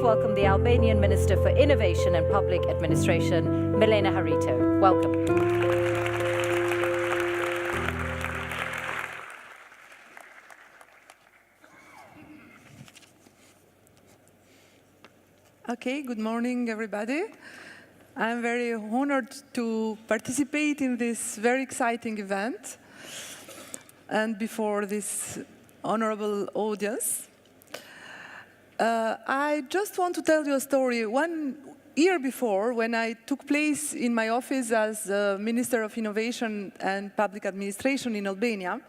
welcome the Albanian Minister for Innovation and Public Administration, Milena Harito. Welcome. Okay, good morning, everybody. I'm very honored to participate in this very exciting event and before this honorable audience. I just want to tell you a story. 1 year before, when I took place in my office as Minister of Innovation and Public Administration in Albania,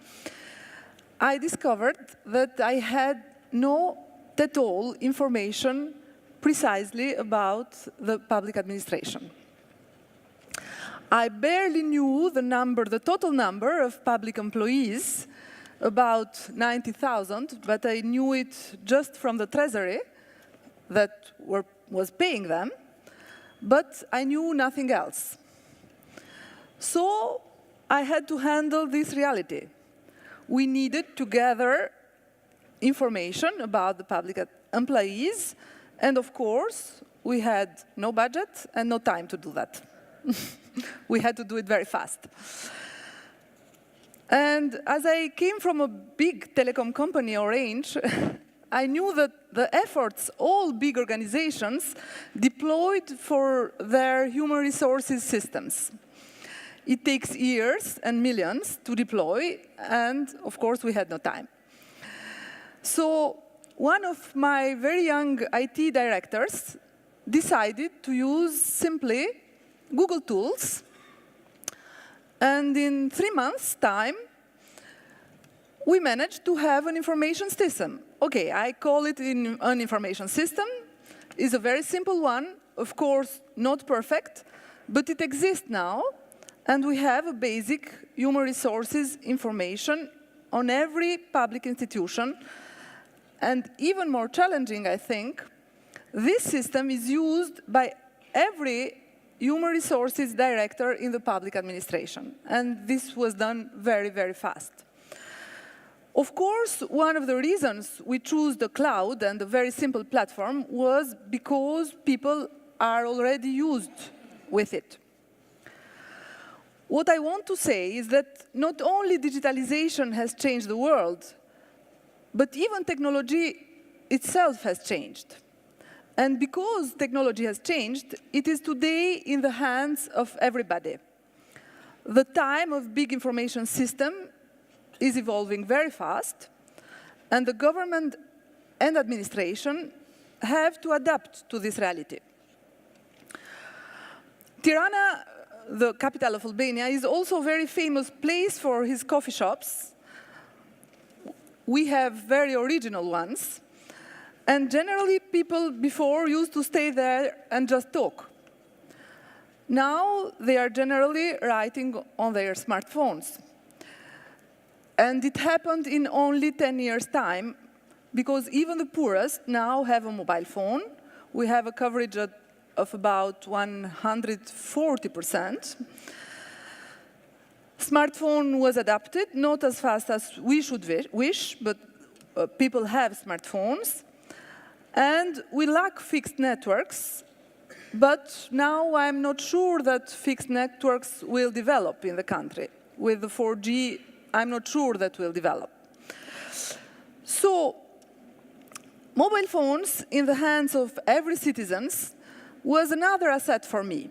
I discovered that I had no at all information precisely about the public administration. I barely knew the total number of public employees, about 90,000, but I knew it just from the treasury that was paying them, but I knew nothing else. So I had to handle this reality. We needed to gather information about the public employees, and of course, we had no budget and no time to do that. We had to do it very fast. And as I came from a big telecom company, Orange, I knew that the efforts all big organizations deployed for their human resources systems. It takes years and millions to deploy, and of course we had no time. So one of my very young IT directors decided to use simply Google tools. And in 3 months' time, we managed to have an information system. Okay, I call it an information system. It's a very simple one, of course, not perfect, but it exists now, and we have a basic human resources information on every public institution. And even more challenging, I think, this system is used by every human resources director in the public administration. And this was done very, very fast. Of course, one of the reasons we chose the cloud and a very simple platform was because people are already used with it. What I want to say is that not only digitalization has changed the world, but even technology itself has changed. And because technology has changed, it is today in the hands of everybody. The time of big information system is evolving very fast, and the government and administration have to adapt to this reality. Tirana, the capital of Albania, is also a very famous place for his coffee shops. We have very original ones. And generally, people before used to stay there and just talk. Now, they are generally writing on their smartphones. And it happened in only 10 years' time, because even the poorest now have a mobile phone. We have a coverage of about 140%. Smartphone was adapted, not as fast as we should wish, but people have smartphones. And we lack fixed networks, but now I'm not sure that fixed networks will develop in the country. With the 4G, I'm not sure that will develop. So, mobile phones in the hands of every citizen was another asset for me.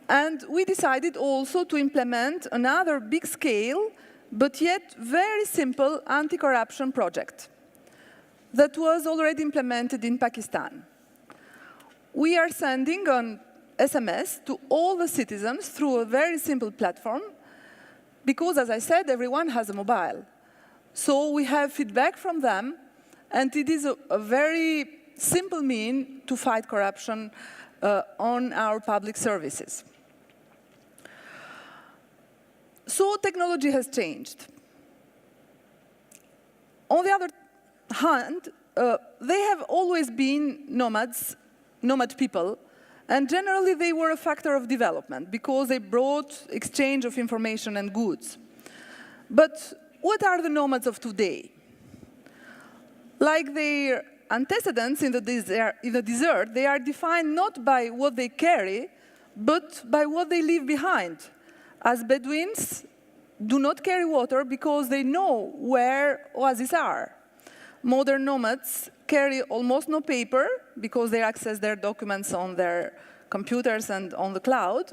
And we decided also to implement another big-scale, but yet very simple anti-corruption project that was already implemented in Pakistan. We are sending an SMS to all the citizens through a very simple platform, because, as I said, everyone has a mobile. So we have feedback from them, and it is a very simple means to fight corruption on our public services. So technology has changed. On the other hand, they have always been nomad people, and generally they were a factor of development because they brought exchange of information and goods. But what are the nomads of today? Like their antecedents in the desert, they are defined not by what they carry, but by what they leave behind. As Bedouins do not carry water because they know where oases are. Modern nomads carry almost no paper because they access their documents on their computers and on the cloud.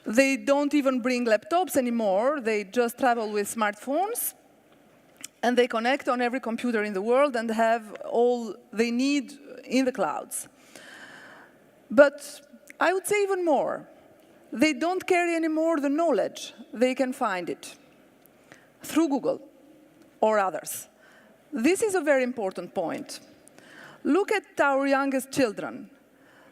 They don't even bring laptops anymore. They just travel with smartphones. And they connect on every computer in the world and have all they need in the clouds. But I would say even more. They don't carry anymore the knowledge. They can find it through Google or others. This is a very important point. Look at our youngest children.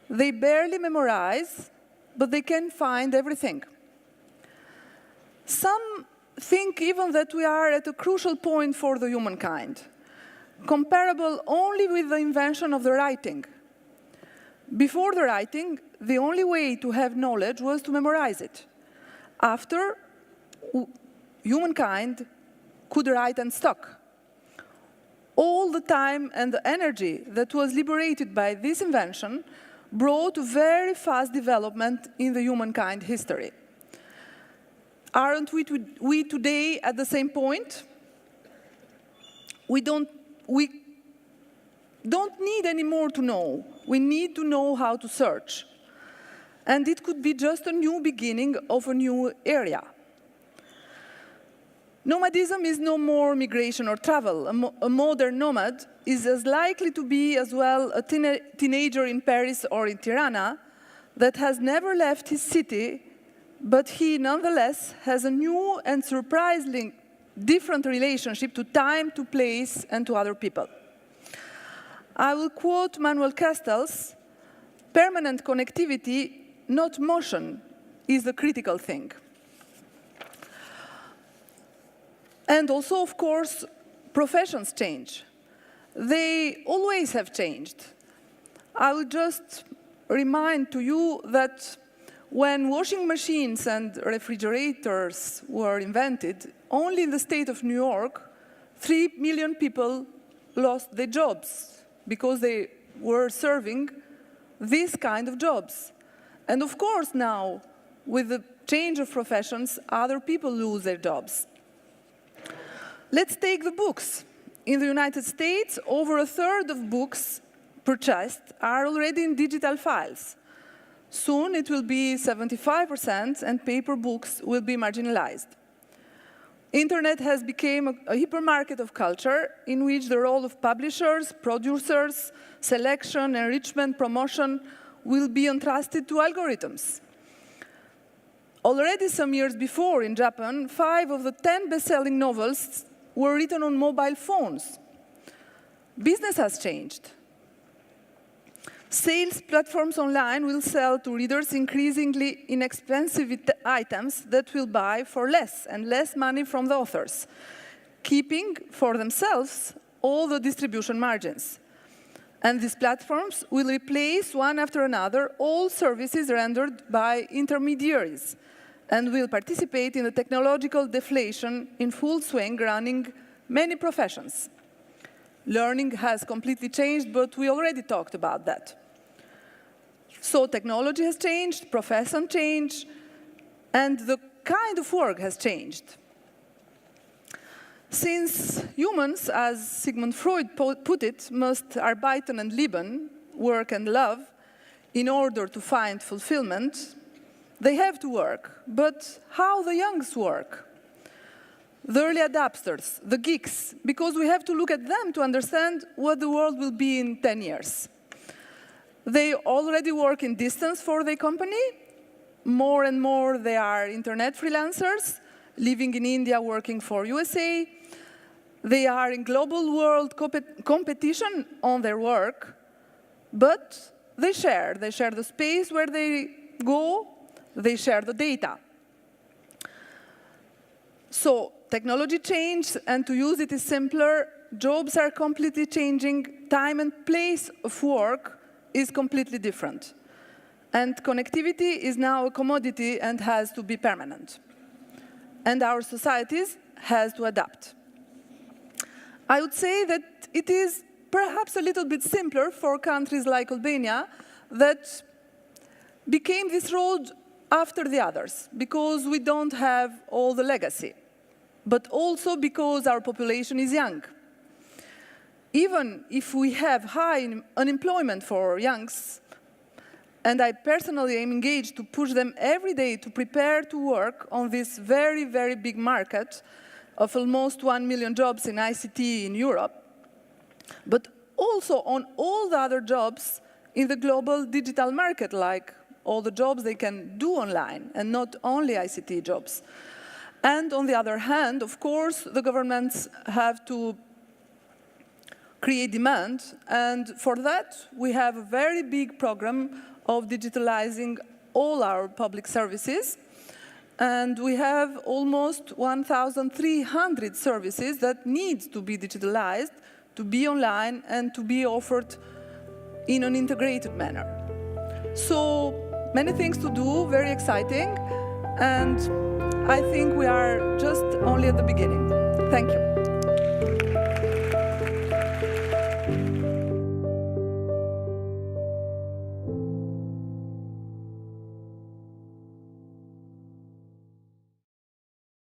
They barely memorize, but they can find everything. Some think even that we are at a crucial point for the humankind, comparable only with the invention of the writing. Before the writing, the only way to have knowledge was to memorize it. After, humankind could write and talk. All the time and the energy that was liberated by this invention brought very fast development in the humankind history. Aren't we today at the same point? We don't need any more to know. We need to know how to search. And it could be just a new beginning of a new area. Nomadism is no more migration or travel. A modern nomad is as likely to be as well a teenager in Paris or in Tirana that has never left his city, but he nonetheless has a new and surprisingly different relationship to time, to place, and to other people. I will quote Manuel Castells: "Permanent connectivity, not motion, is the critical thing." And also, of course, professions change. They always have changed. I will just remind to you that when washing machines and refrigerators were invented, only in the state of New York, 3 million people lost their jobs because they were serving this kind of jobs. And of course now, with the change of professions, other people lose their jobs. Let's take the books. In the United States, over a third of books purchased are already in digital files. Soon it will be 75%, and paper books will be marginalized. Internet has become a hypermarket of culture in which the role of publishers, producers, selection, enrichment, promotion will be entrusted to algorithms. Already some years before in Japan, 5 of the 10 best-selling novels were written on mobile phones. Business has changed. Sales platforms online will sell to readers increasingly inexpensive items that will buy for less and less money from the authors, keeping for themselves all the distribution margins. And these platforms will replace one after another all services rendered by intermediaries and will participate in the technological deflation in full swing running many professions. Learning has completely changed, but we already talked about that. So technology has changed, profession changed, and the kind of work has changed. Since humans, as Sigmund Freud put it, must arbeiten and leben, work and love, in order to find fulfillment, they have to work. But how the youngs work? The early adapters, the geeks, because we have to look at them to understand what the world will be in 10 years. They already work in distance for their company. More and more they are internet freelancers, living in India, working for USA. They are in global world competition on their work, but they share. They share the space where they go. They share the data. So technology changed, and to use it is simpler. Jobs are completely changing. Time and place of work is completely different. And connectivity is now a commodity and has to be permanent. And our societies has to adapt. I would say that it is perhaps a little bit simpler for countries like Albania that became this road after the others, because we don't have all the legacy, but also because our population is young. Even if we have high unemployment for youngs, and I personally am engaged to push them every day to prepare to work on this very, very big market of almost 1 million jobs in ICT in Europe, but also on all the other jobs in the global digital market, like all the jobs they can do online, and not only ICT jobs. And on the other hand, of course, the governments have to create demand, and for that, we have a very big program of digitalizing all our public services. And we have almost 1,300 services that need to be digitalized, to be online, and to be offered in an integrated manner. So many things to do, very exciting, and I think we are just only at the beginning. Thank you.